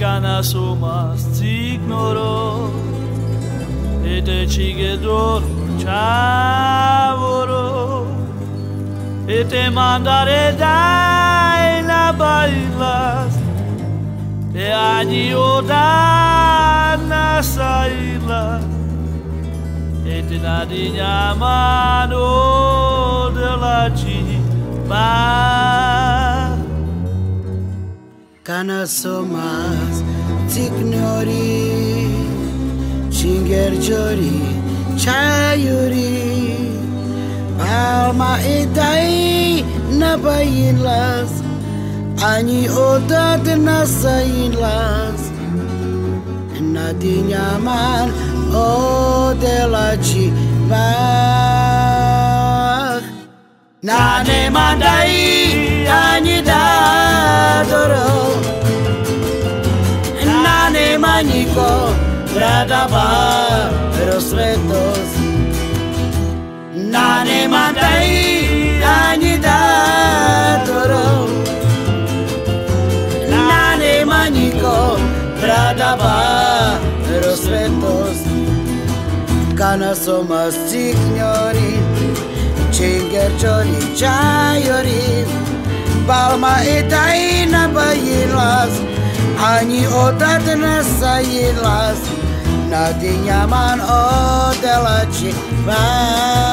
Kana somas ignoro e te chigedoro chavoro e te mandare dai la bailas te agni odana sailas e te nadigna mano della ciba. Kana somas tignori chingerjori chayuri palma idai nabayinlas ani odat nasailas nadinyaman o dela ciba nane mandai ani dadoro nane manico gradava rosvetos nane mandai ani dadoro nane manico gradava rosvetos Kana somas signori Chingerjori chayori Palma itaina bayilas Ani odat nasailas Nadinyaman odela cibat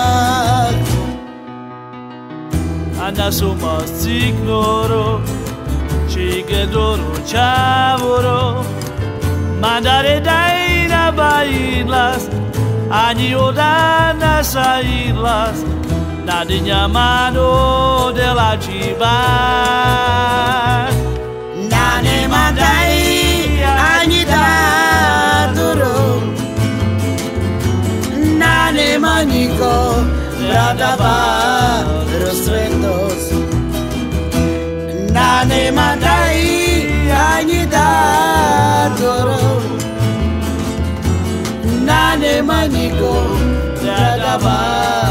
Kana somas ignoro Chigedoro chavoro Mandare dai na bailas Ani odana sailas Nadinya mano della ciba Nane mandai ani dadoro Nane manico gradava rosvetos Nane mandai ani dadoro Nane manico gradava